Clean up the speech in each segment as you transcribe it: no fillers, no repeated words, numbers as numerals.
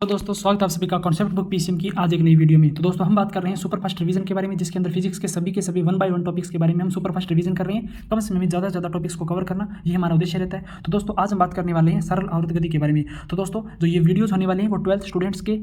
तो दोस्तों स्वागत है आप सभी का कॉन्सेप्ट बुक पीसीएम की आज एक नई वीडियो में। तो दोस्तों हम बात कर रहे हैं सुपर फास्ट रिवीजन के बारे में, जिसके अंदर फिजिक्स के सभी 1 बाय 1 टॉपिक्स के बारे में हम सुपर फास्ट रिवीजन कर रहे हैं। कम समय में ज़्यादा से ज़्यादा टॉपिक्स को कवर करना ये हमारा उद्देश्य रहता है। तो दोस्तों आज हम बात करने वाले हैं सरल आवर्त गति के बारे में। तो दोस्तों जो ये वीडियोज़ होने वाले हैं वो 12th स्टूडेंट्स के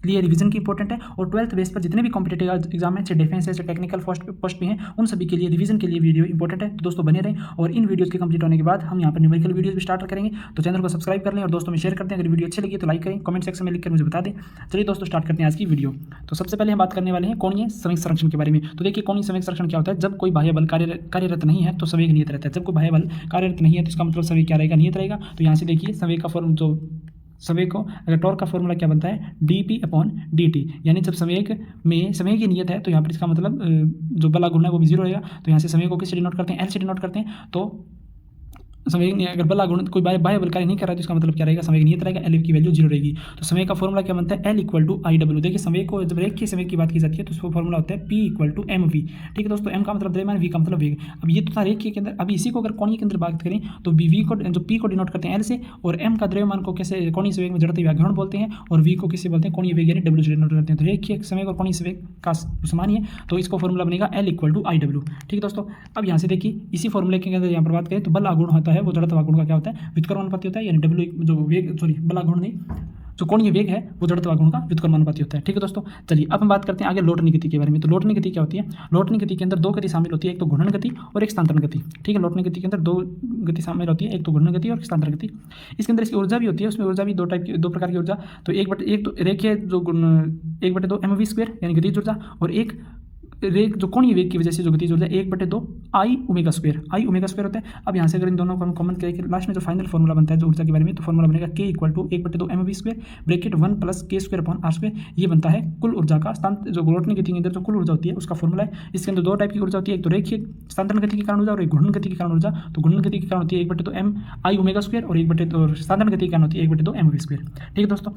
लिए रिवीजन की इंपॉर्टेंट है और 12th बेस पर जितने भी कॉम्पिटेटिव एग्जाम है, चाहे डिफेंस है, चाहे टेक्निकल पोस्ट भी हैं, उन सभी के लिए रिवीजन के लिए वीडियो इंपॉर्टेंट है। तो दोस्तों बने रहें और इन वीडियोस के कंप्लीट होने के बाद हम यहाँ पर न्यूमेरिकल वीडियोस भी स्टार्ट करेंगे। तो चैनल को सब्सक्राइब कर लें और दोस्तों में शेयर करते हैं। अगर वीडियो अच्छी लगी तो लाइक करें, कमेंट सेक्शन में लिखकर मुझे बता दें। चलिए दोस्तों स्टार्ट करते हैं आज की वीडियो। तो सबसे पहले हम बात करने वाले हैं कोणीय संवेग संरक्षण के बारे में। तो देखिए कोणीय संवेग संरक्षण क्या होता है। जब कोई बाह्य बल कार्यरत नहीं है तो संवेग नियत रहता है। जब कोई बाह्य बल कार्यरत नहीं है तो इसका मतलब संवेग क्या रहेगा, नियत रहेगा। तो यहाँ से देखिए संवेग का फॉर्म जो संवेग को अगर टॉर्क का फॉर्मूला क्या बनता है, dp/dt, यानी जब संवेग की नियत है तो यहाँ पर इसका मतलब जो बल गुण है वो भी जीरो रहेगा। तो यहाँ से संवेग को किससे डिनोट करते हैं, L से डिनोट करते हैं। तो संवेग अगर बल गुण कोई बाह्य बल कार्य नहीं कर रहा है तो इसका मतलब क्या रहेगा, संवेग नियत रहेगा, L की वैल्यू जीरो रहेगी। तो संवेग का फॉर्मूला क्या बनता है, L = IW। देखिए संवेग को जब रेखीय संवेग की बात की जाती है तो उसका फॉर्मूला होता है P = mv। ठीक है दोस्तों, m का मतलब द्रव्यमान, v का मतलब वेग। अब ये तो था रेखीय के अंदर। अभी इसी को अगर कोणीय के अंदर बात करें तो v को जो P को डिनोट करते हैं L से, और m का द्रव्यमान को कैसे कोणीय संवेग में जड़त्व व्याघूर्ण बोलते हैं, और v को किससे बोलते हैं, कोणीय वेग यानी W से डिनोट करते हैं। तो रेखीय संवेग और कोणीय संवेग का समान ही है, तो इसको फॉर्मूला बनेगा L = IW। ठीक है दोस्तों, अब यहाँ से देखिए इसी फॉर्मूले के अंदर यहाँ पर बात करें तो बल आघूर्ण होता है वो जड़त्व आघूर्ण का क्या होता है, व्युत्क्रमानुपाती होता है। यानी W जो वेग बल आघूर्ण नहीं, जो कोणीय वेग है वो जड़त्व आघूर्ण का व्युत्क्रमानुपाती होता है। ठीक है दोस्तों, चलिए अब हम बात करते हैं आगे लोटनी गति के बारे में। तो लोटनी गति क्या होती है, लोटनी गति के अंदर दो गति शामिल होती है, एक तो घूर्णन गति और एक स्थानांतरण गति। ठीक है, लोटनी गति के अंदर दो गति शामिल होती है, एक तो घूर्णन गति और स्थानांतरण गति। इसके अंदर इसकी ऊर्जा भी होती है, उसमें ऊर्जा भी दो प्रकार की ऊर्जा। तो एक तो रेखीय जो 1/2 mv² यानी गतिज ऊर्जा, और एक जो कोणीय वेग की वजह से जो गतिज ऊर्जा 1/2 I⍵²। होता है। अब यहाँ से अगर इन दोनों को हम कॉमन करें कि लास्ट में जो फाइनल फॉर्मूला बनता है जो ऊर्जा के बारे में, तो फॉर्मूला बनेगा K = 1/2 mv² ब्रैकेट 1 + k²/r²। ये बनता है कुल ऊर्जा का जो लोटनी गति के अंदर जो कुल ऊर्जा होती है उसका फॉर्मूला है। इसके अंदर दो टाइप की ऊर्जा होती है, एक तो रेखीय स्थानांतरण गति के कारण ऊर्जा और एक घूर्णन गति के कारण ऊर्जा। तो घूर्णन गति के कारण होती है 1/2 I⍵² और स्थानांतरण गति के कारण होती है 1/2 mv²। ठीक है दोस्तों,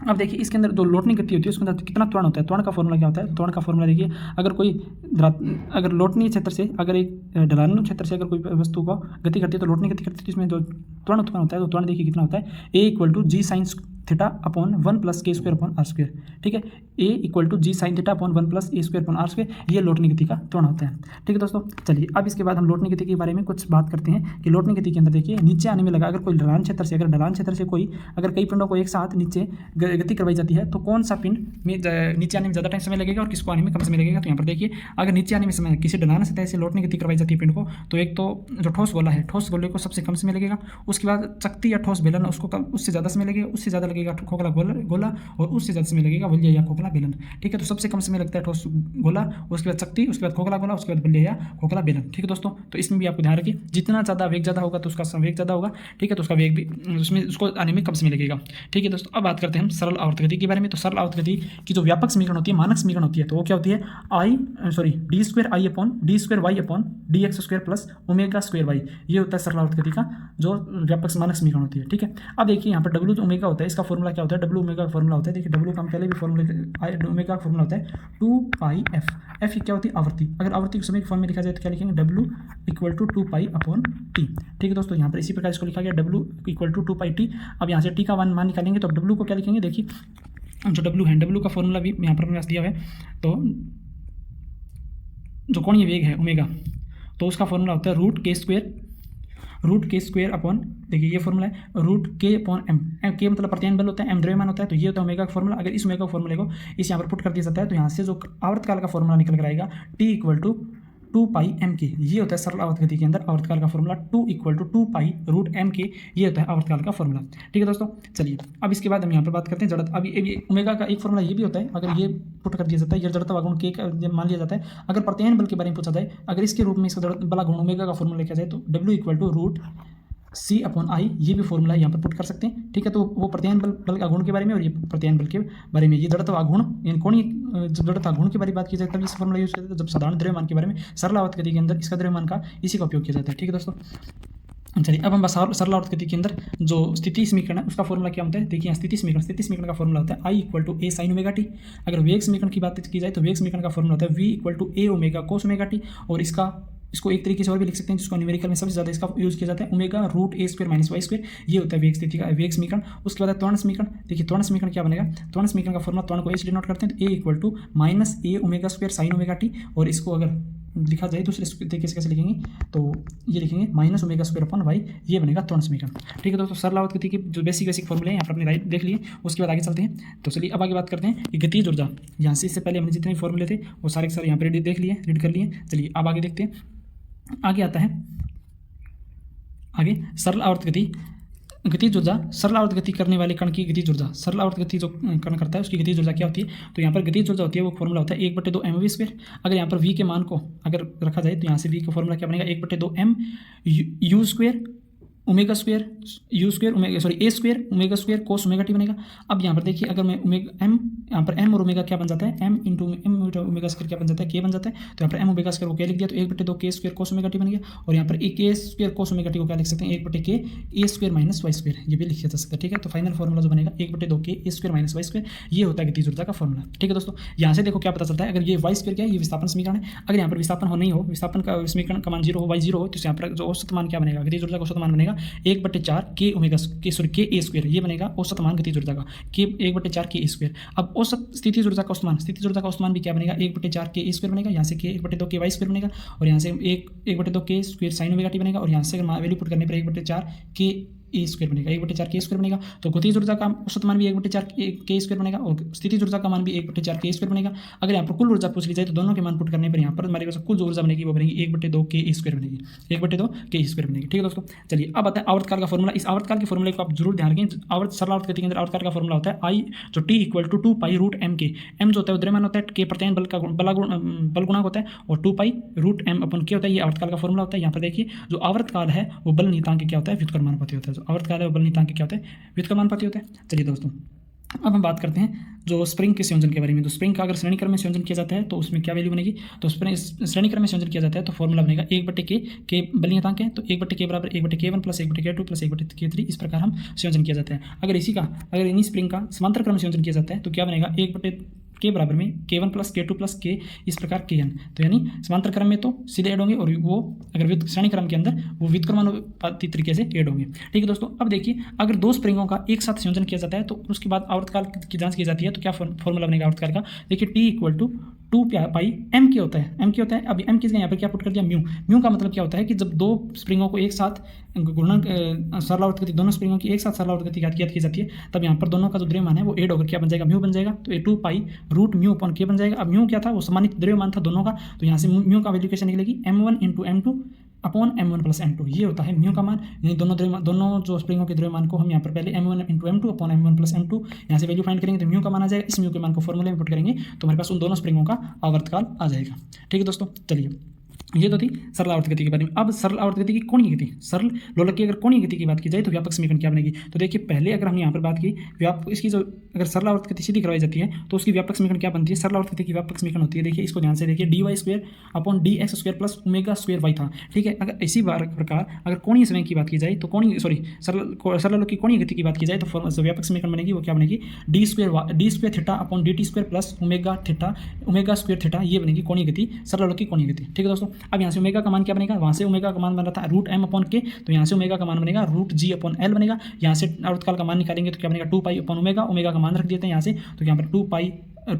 अब देखिए इसके अंदर जो लोटनी गति होती है उसके अंदर कितना त्वरण होता है। त्वरण का फॉर्मूला क्या होता है, त्वरण का फॉर्मूला देखिए, अगर लोटनीय क्षेत्र से, अगर एक ढलानु क्षेत्र से अगर कोई वस्तु को गति करती है तो लोटनी गति करती है, तो इसमें जो त्वरण उत्पन्न होता है तो त्वरण देखिए कितना होता है, A = g sin θ/1 + k²/r²। ठीक है, A = g sin θ/1 + a²/r², ये लोटनी गति का त्वरण होता है। ठीक है दोस्तों, चलिए अब इसके बाद हम लोटनी गति के बारे में कुछ बात करते हैं कि लोटनी गति के अंदर देखिए नीचे आने में लगा, अगर कोई ढलान क्षेत्र से कोई अगर कई पिंडों को एक साथ नीचे गति करवाई जाती है तो कौन सा पिंड में नीचे आने में ज़्यादा टाइम समय लगेगा और किसको आने में कम समय लगेगा। तो यहाँ पर देखिए अगर नीचे आने में समय किसी ढलान सतह से लोटनी गति करवाई जाती है पिंड को, तो एक तो जो ठोस गोला है, ठोस गोले को सबसे कम समय लगेगा। उसके बाद चकती या ठोस बेलन, उसको उससे ज़्यादा समय लगेगा। उससे ज़्यादा लगेगा खोखला गोला और उससे ज़्यादा समय लगेगा बल्ले या खोखला बेलन। ठीक है, तो सबसे कम समय लगता है ठोस गोला, उसके बाद चकती, उसके बाद खोखला गोला, उसके बाद बल्ले या खोखला बेलन। ठीक है दोस्तों, तो इसमें भी आपको ध्यान रखिए जितना ज़्यादा वेग ज़्यादा होगा तो उसका संवेग ज़्यादा होगा। ठीक है, तो उसका वेग भी उसमें उसको आने में कम समय लगेगा। ठीक है दोस्तों, अब बात करते हैं हम सरल आवर्त गति के बारे में। तो सरल आवर्त गति की जो व्यापक समीकरण होती है, मानक समीकरण होती है, तो वो क्या होती है, d²I/dx² + ω² ये होता है सरल आवर्त गति का जो व्यापक मानक समीकरण होती है। ठीक है, अब देखिए यहाँ पर W ओमेगा होता है, इसका फॉर्मूला क्या होता है, W का फॉर्मूला होता है, देखिए W का हम पहले भी फॉर्मूला, ओमेगा का फॉर्मूला होता है 2πf। f क्या होती है, आवृत्ति। अगर आवृत्ति को समय के फॉर्म में लिखा जाए तो क्या लिखेंगे, W = 2π/t। ठीक है दोस्तों, यहाँ पर इसी प्रकार इसको लिखा गया W = 2πt। अब यहाँ से t का मान निकालेंगे तो W को क्या लिखेंगे, देखिए जो W है, W का फॉर्मूला भी यहाँ पर दिया हुआ है। तो जो कोणीय वेग है ओमेगा, तो उसका फॉर्मूला होता है √k², देखिए ये फॉर्मूला है √k/m। k मतलब प्रत्यायन बल होता है, m द्रव्यमान होता है, तो ये होता है ओमेगा का फॉर्मूला। अगर इस ओमेगा फॉर्मूले को इस यहाँ पर पुट कर दिया जाता है तो यहाँ से जो आवर्तकाल का फॉर्मूला निकल कर आएगा T = 2πmk। ये होता है सरल आवर्त गति के अंदर आवर्तकाल का फॉर्मूला 2 = 2π√mk। ये होता है आवर्तकाल का फॉर्मूला। ठीक है दोस्तों, चलिए अब इसके बाद हम यहाँ पर बात करते हैं जड़त्व। अभी ओमेगा का एक फॉर्मूला ये भी होता है, अगर ये पुट कर दिया जाता है, ये जड़त्व आघूर्ण के मान लिया जाता है। अगर प्रत्यायन बल के बारे में पूछा जाए, अगर इसके रूप में इसका बल आघूर्ण ओमेगा का फॉर्मूला लिखा जाए तो W = √c/I, ये भी फॉर्मूला यहाँ पर पुट कर सकते हैं। ठीक है, तो वो प्रत्यायन बल आघूर्ण के बारे में और ये प्रत्यायन बल के बारे में, ये जड़त्व आघूर्ण यानी कोणीय जब जड़त्व आघूर्ण के बारे में बात की जाए तब इस फॉर्मूला यूज करते हैं। जब साधारण द्रव्यमान के बारे में सरल आवर्त गति के अंदर इसका द्रव्यमान का इसी का उपयोग किया जाता है। ठीक है दोस्तों, चलिए अब हम सरल आवर्त गति के अंदर जो स्थिति समीकरण है उसका फॉर्मूला क्या होता है, देखिए स्थिति समीकरण का फॉर्मूला होता है I = a sin ωt। अगर वेग समीकरण की बात की जाए तो वेग समीकरण का फॉर्मूला होता है V = a ω cos ωt, और इसका इसको एक तरीके से और भी लिख सकते हैं जिसको न्यूमेरिकल में सबसे ज़्यादा इसका यूज़ किया जाता है, ओमेगा रूट ए स्क्वायर माइनस वाई स्क्वायर। ये होता है वेग स्थिति का वेग समीकरण। उसके बाद त्वरण समीकरण। देखिए त्वरण समीकरण क्या बनेगा, त्वरण समीकरण का फॉर्मूला, त्वरण को ए से डिनोट करते हैं तो A equal to minus A omega square sine omega t, और इसको अगर लिखा जाए दूसरे तरीके से कैसे लिखेंगे तो ये लिखेंगे minus omega square upon Y, ये बनेगा त्वरण समीकरण। ठीक है दोस्तों, सरल आवर्त गति के जो बेसिक फॉर्मूले हैं यहाँ पर अपने राइट देख लिए। उसके बाद आगे चलते हैं। तो चलिए अब आगे बात करते हैं कि गतिज ऊर्जा। यहाँ से इससे पहले हमने जितने भी फॉर्मूले थे वो सारे के सारे यहाँ पर देख लिए, रीड कर लिए। चलिए अब आगे देखते हैं। आगे आता है आगे सरल आवर्त गति, गतिज ऊर्जा, सरल आवर्त गति करने वाले कण की गतिज ऊर्जा। सरल आवर्त गति जो कण करता है उसकी गतिज ऊर्जा क्या होती है, तो यहाँ पर गतिज ऊर्जा होती है वो फॉर्मूला होता है 1/2 mv स्क्वायर। अगर यहाँ पर v के मान को अगर रखा जाए तो यहाँ से v का फॉर्मूला क्या बनेगा, 1/2 m u square omega square you square omega A square omega square cos omega T बनेगा। अब यहाँ पर देखिए अगर मैं ओमेगा एम, यहाँ पर एम और ओमेगा क्या बन जाता है, M into M omega square क्या बन जाता है, के बन जाता है। तो यहाँ पर एम ओमेगा स्क्वायर को क्या लिख दिया, तो 1/2 के स्क्वायर कोस ओमेगा टी बन गया। और यहाँ पर ए के स्क्वायर कोस ओमेगा टी को क्या लिख सकते हैं, 1/2 के ए स्क्वायर माइनस वाई स्क्वायर, ये भी लिखा जा सकता है। ठीक है, तो फाइनल फॉर्मूला जो बनेगा 1/2 के ए स्क्वायर माइनस वाई स्क्वायर, ये होता है गतिज ऊर्जा का फॉर्मूला। ठीक है दोस्तों, यहाँ से देखो क्या पता चलता है, अगर ये वाई स्क्वायर क्या है, ये विस्थापन समीकरण है। अगर यहाँ पर विस्थापन हो नहीं हो, विस्थापन का समीकरण का मान 0 हो, वाई 0 हो, तो यहाँ पर जो औसत मान क्या बनेगा, गतिज ऊर्जा का औसत मान बनेगा 1/4 के ओमेगा के ए स्क्वायर, ये बनेगा औसत मान गतिज ऊर्जा का, के 1/4 के ए स्क्वायर। अब औसत स्थितिज ऊर्जा का औसत मान, स्थितिज ऊर्जा का औसत मान भी क्या बनेगा, 1/4 के ए स्क्वायर बनेगा। यहाँ से के 1/2 के वाई स्क्वायर बनेगा, और यहाँ से 1/2 के स्क्वायर साइन ओमेगा टी बनेगा, और यहाँ से अगर वैल्यू पुट करने पर 1/4 के ए स्क्वायर बनेगा, 1/4 के स्क्वायर बनेगा। तो गतिज ऊर्जा का औसत मान भी 1/4 के स्क्वायर बनेगा, और स्थितिज ऊर्जा का मान भी 1/4 के स्क्वायर बनेगा। अगर यहाँ पर कुल ऊर्जा पूछ ली जाए तो दोनों के मान पुट करने पर यहाँ पर हमारे पास कुल जो ऊर्जा बनेगी वो बनेगी 1/2 के स्क्वायर बनेगी, 1/2 के स्क्वायर बनेगी। ठीक है दोस्तों, चलिए अब आता है आवर्तकाल का फॉर्मूला। इस आवर्तकाल के फॉर्मूले को आप जरूर ध्यान रखें। सरल आवर्त गति के अंदर आवर्तकाल का फॉर्मूला होता है आई, जो T equal to 2 pi root M K. M जो होता है द्रव्यमान होता है, के प्रत्यायन बल का बल गुणांक होता है, और 2 पाई रूट एम अपन के होता है, ये आवर्तकाल का फॉर्मूला होता है। यहाँ पर देखिए जो आवर्तकाल है वो बल नियतांक क्या होता है, व्युत्क्रमानुपाती होता है। जो आवर्तकाल है वो बल नियतांक क्या होता है, व्युत्क्रमानुपाती होता है। चलिए दोस्तों अब हम बात करते हैं जो स्प्रिंग के संयोजन के बारे में। तो स्प्रिंग का अगर श्रेणी क्रम में संयोजन किया जाता है तो उसमें क्या वैल्यू बनेगी, तो श्रेणी क्रम में संयोजन किया जाता है तो फॉर्मूला बनेगा 1/k, के बल नियतांक है, तो 1/k बराबर 1/k1 plus 1/k2 plus 1/k3, इस प्रकार हम संयोजन किया जाता है। अगर इन्हीं स्प्रिंग का समांतर क्रम में संयोजन किया जाता है तो क्या बनेगा, 1/k बराबर में k1 plus k2 plus k, इस प्रकार kn। तो यानी समांतर क्रम में तो सीधे ऐड होंगे, और वो अगर श्रेणी क्रम के अंदर वो व्युत्क्रमानुपाती तरीके से ऐड होंगे। ठीक है दोस्तों, अब देखिए अगर दो स्प्रिंगों का एक साथ संयोजन किया जाता है तो उसके बाद आवर्तकाल की जांच की जाती है। तो क्या फॉर्मूला बनेगा आवर्तकाल का, देखिए T equal to 2 pi M K होता है, एम के होता है। अब एम की जगह यहाँ पर क्या पुट कर दिया, म्यू। म्यू का मतलब क्या होता है कि जब दो स्प्रिंगों को एक साथ गुणन सरल आवर्त गति, दोनों स्प्रिंगों की एक साथ सरल आवर्त गति ज्ञात की जाती है, तब यहाँ पर दोनों का जो द्रव्यमान है वो ऐड होकर क्या बन जाएगा, म्यू बन जाएगा। तो ये 2 पाई रूट म्यू अपॉन के बन जाएगा। अब म्यू क्या था, वो सम्मानित द्रव्यमान था दोनों का, तो यहाँ से म्यू का वैल्यू कैसे निकलेगी, m1 into m2 upon m1 plus m2, ये होता है म्यू का मान। यानी दोनों जो स्प्रिंगों के द्रव्यमान को हम यहाँ पर पहले m1 into m2 upon m1 plus m2 यहाँ से वैल्यू फाइंड करेंगे तो म्यू का मान आ जाएगा। इस म्यू के मान को फॉर्मूले में पुट करेंगे तो हमारे पास उन दोनों स्प्रिंगों का आवर्तकाल आ जाएगा। ठीक है दोस्तों, चलिए ये तो थी सरल आवर्त गति के बारे में। अब सरल आवर्त गति की कोणीय गति, सरल लोलक की अगर कोणीय गति की बात की जाए तो व्यापक समीकरण क्या बनेगी, तो देखिए पहले अगर हमने यहाँ पर बात की इसकी जो अगर सरल आवर्त गति सीधी करवाई जाती है तो उसकी व्यापक समीकरण क्या बनती है, सरल आवर्त गति की व्यापक समीकरण होती है। देखिए इसको ध्यान से देखिए, dy square upon dx square plus omega square Y था। ठीक है, अगर इसी प्रकार अगर कोणीय समय की बात की जाए तो सरल लोलक की कोणीय गति की बात की जाए तो व्यापक समीकरण बनेगी वो क्या बनेगी, D square theta upon dt square plus omega square theta, ये बनेगी कोणीय गति, सरल लोलक की कोणीय गति। ठीक है दोस्तों, अब यहाँ से ओमेगा का मान क्या बनेगा, वहाँ से ओमेगा का मान बन रहा था रूट m अपॉन के, तो यहाँ से ओमेगा का मान बनेगा रूट g अपॉन l बनेगा। यहाँ से आवर्तकाल का मान निकालेंगे तो क्या बनेगा 2 पाई अपॉन ओमेगा, ओमेगा का मान रख देते हैं यहाँ से, तो यहाँ पर 2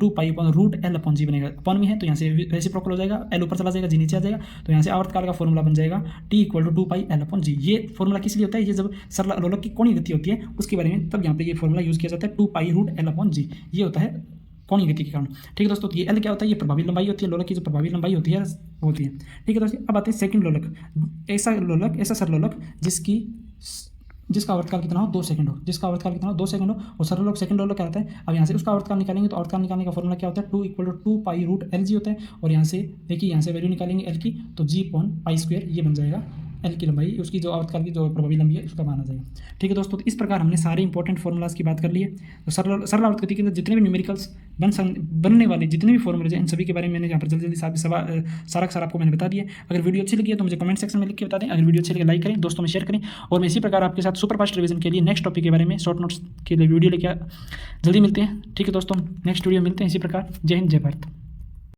pi upon root l upon g बनेगा। अपॉन में है तो यहाँ से रेसिप्रोकल हो जाएगा, l ऊपर चला जाएगा, जी नीचे आ जाएगा, तो यहाँ से आवर्तकाल का फॉर्मूला बन जाएगा t equal to 2 pi l upon g. ये फॉर्मूला किस लिए होता है, ये जब सरल लोलक की कोणीय गति होती है उसके बारे में, तब यहाँ पे ये फॉर्मूला यूज किया जाता है 2 pi root l upon g, ये होता है कोणीय गति के कारण। ठीक है दोस्तों, तो ये L क्या होता है, ये प्रभावी लंबाई होती है, लोलक की जो प्रभावी लंबाई होती है। ठीक है दोस्तों, अब आते हैं सेकंड लोलक। ऐसा सरल लोलक जिसका आवर्तकाल कितना हो 2 सेकंड हो, जिसका आवर्तकाल कितना हो 2 सेकंड हो, और सरल लोलक सेकंड लोलक क्या होता है। अब यहाँ से उसका आवर्तकाल निकालेंगे तो आवर्तकाल निकालने का फॉर्मूला क्या होता है, 2 equal to 2 pi root L G होता है, और यहाँ से देखिए यहाँ से वैल्यू निकालेंगे एल की तो जी अपॉन पाई स्क्वायर, ये बन जाएगा एल की लंबाई, उसकी जो आवर्तकाल की जो प्रभावी लंबाई है उसका मान आ जाएगा। ठीक है दोस्तों, तो इस प्रकार हमने सारे इंपॉर्टेंट फॉर्मूलाज की बात कर ली है। तो सरल आवर्त गति के अंदर जितने भी न्यूमेरिकल्स बनने वाले जितने भी फॉर्मूले हैं इन सभी के बारे में मैंने यहाँ पर जल्दी सारा आपको मैंने बता दिया। अगर वीडियो अच्छी लगी है तो मुझे कमेंट सेक्शन में लिख के बता दें। अगर वीडियो अच्छी लगे लाइक करें, दोस्तों में शेयर करें, और मैं इसी प्रकार आपके साथ सुपर फास्ट रिवीजन के लिए नेक्स्ट टॉपिक के बारे में शॉर्ट नोट्स के लिए वीडियो लेके जल्दी मिलते हैं। ठीक है दोस्तों, नेक्स्ट वीडियो मिलते हैं इसी प्रकार। जय हिंद, जय भारत।